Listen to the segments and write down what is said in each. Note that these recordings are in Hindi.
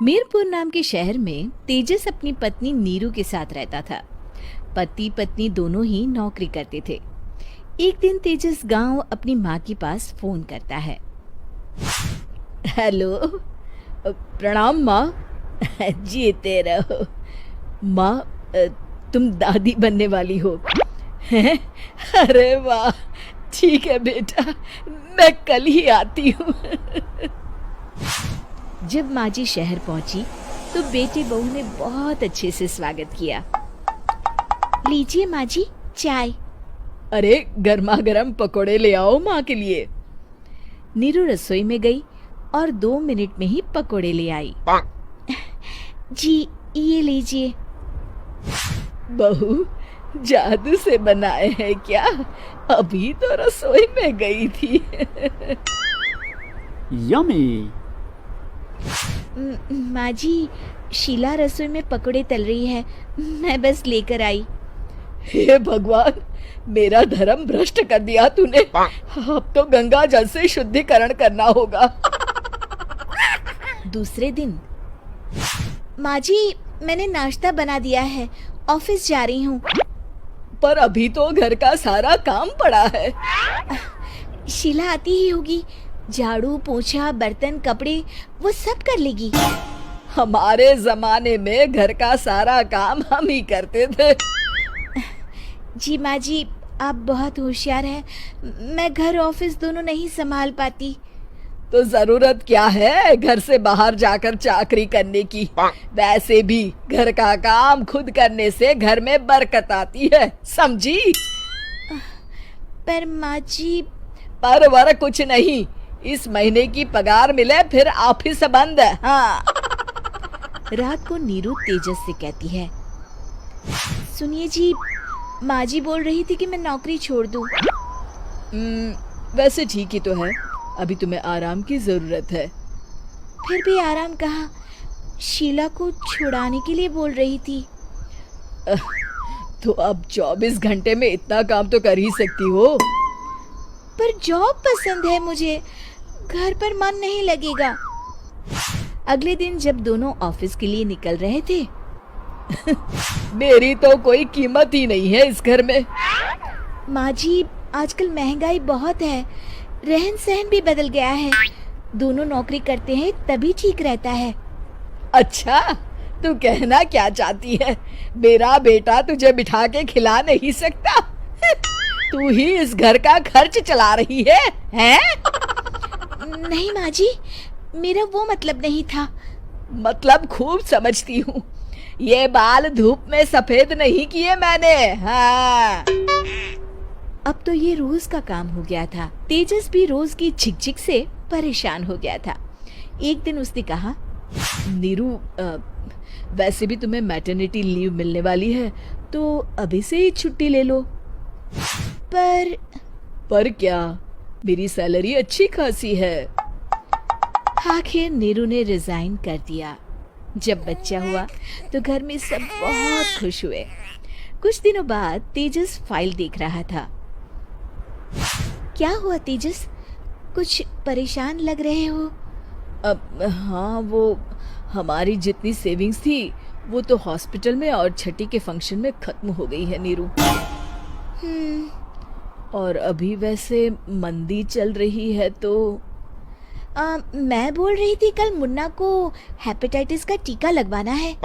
मीरपुर नाम के शहर में तेजस अपनी पत्नी नीरू के साथ रहता था। पति पत्नी दोनों ही नौकरी करते थे। एक दिन तेजस गांव अपनी माँ के पास फोन करता है। हेलो, प्रणाम माँ। जीते रहो माँ, तुम दादी बनने वाली हो हैं? अरे वाह, ठीक है बेटा, मैं कल ही आती हूँ। जब माँ जी शहर पहुंची तो बेटी बहू ने बहुत अच्छे से स्वागत किया। लीजिए माँ जी, चाय। अरे गर्मा गर्म पकोड़े ले आओ माँ के लिए। नीरू रसोई में गई और 2 मिनट में ही पकोड़े ले आई। जी ये लीजिए। बहू, जादू से बनाए हैं क्या? अभी तो रसोई में गई थी। यम्मी। माँ जी, शीला रसोई में पकोड़े तल रही है, मैं बस लेकर आई। हे भगवान, मेरा धर्म भ्रष्ट कर दिया तूने। अब तो गंगा जल से शुद्धिकरण करना होगा। दूसरे दिन, माँ जी मैंने नाश्ता बना दिया है, ऑफिस जा रही हूँ। पर अभी तो घर का सारा काम पड़ा है। शीला आती ही होगी, झाड़ू पोछा बर्तन कपड़े वो सब कर लेगी। हमारे जमाने में घर का सारा काम हम ही करते थे। जी माँ जी, आप बहुत होशियार हैं, मैं घर ऑफिस दोनों नहीं संभाल पाती। तो जरूरत क्या है घर से बाहर जाकर चाकरी करने की? वैसे भी घर का काम खुद करने से घर में बरकत आती है, समझी? पर माँ जी। पर वर कुछ नहीं, इस महीने की पगार मिले फिर ऑफिस बंद। हाँ। रात को नीरू तेजस से कहती है, सुनिए जी, माँ जी बोल रही थी कि मैं नौकरी छोड़ दूं। वैसे ठीक ही तो है, अभी तुम्हें आराम की जरूरत है। फिर भी आराम कहाँ, शीला को छुड़ाने के लिए बोल रही थी। तो अब 24 घंटे में इतना काम तो कर ही सकती हो। पर जॉब पसंद है मुझे, घर पर मन नहीं लगेगा। अगले दिन जब दोनों ऑफिस के लिए निकल रहे थे, मेरी तो कोई कीमत ही नहीं है इस घर में। माँ जी, आजकल महंगाई बहुत है, रहन सहन भी बदल गया है, दोनों नौकरी करते हैं तभी ठीक रहता है। अच्छा, तू कहना क्या चाहती है? मेरा बेटा तुझे बिठा के खिला नहीं सकता? तू ही इस घर का खर्च चला रही है, हैं? नहीं माँ जी, मेरा वो मतलब नहीं था। मतलब खूब समझती हूँ, ये बाल धूप में सफेद नहीं किए मैंने। हाँ। अब तो ये रोज का काम हो गया था। तेजस भी रोज की झिकझिक से परेशान हो गया था। एक दिन उसने कहा, नीरू, वैसे भी तुम्हें मैटरनिटी लीव मिलने वाली है, तो अभी से ही छुट्टी ले लो। पर क्या, मेरी सैलरी अच्छी खासी है। आखिर नीरू ने रिजाइन कर दिया। जब बच्चा हुआ तो घर में सब बहुत खुश हुए। कुछ दिनों बाद तेजस फाइल देख रहा था। क्या हुआ तेजस, कुछ परेशान लग रहे हो? अब हाँ, वो हमारी जितनी सेविंग्स थी वो तो हॉस्पिटल में और छठी के फंक्शन में खत्म हो गई है नीरू। और अभी वैसे मंदी चल रही है तो मैं बोल रही थी कल मुन्ना को हेपेटाइटिस का टीका लगवाना है।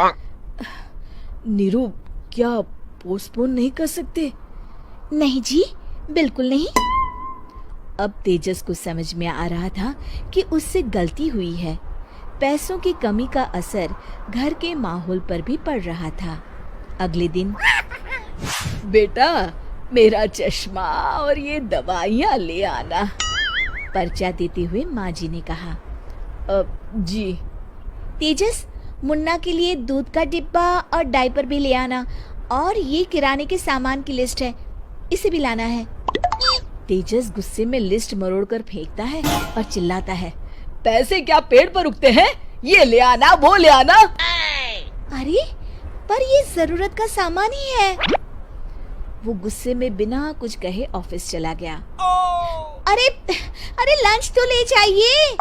नीरू, क्या पोस्टपोन नहीं कर सकते? नहीं जी, बिल्कुल नहीं। अब तेजस को समझ में आ रहा था कि उससे गलती हुई है। पैसों की कमी का असर घर के माहौल पर भी पड़ रहा था। अगले दिन, बेटा मेरा चश्मा और ये दवाइयाँ ले आना, पर्चा देते हुए माँ जी ने कहा। जी। तेजस, मुन्ना के लिए दूध का डिब्बा और डायपर भी ले आना, और ये किराने के सामान की लिस्ट है, इसे भी लाना है। तेजस गुस्से में लिस्ट मरोड़कर फेंकता है और चिल्लाता है, पैसे क्या पेड़ पर उगते हैं? ये ले आना, वो ले आना। अरे पर ये जरूरत का सामान ही है। वो गुस्से में बिना कुछ कहे ऑफिस चला गया। अरे लंच तो ले जाइए।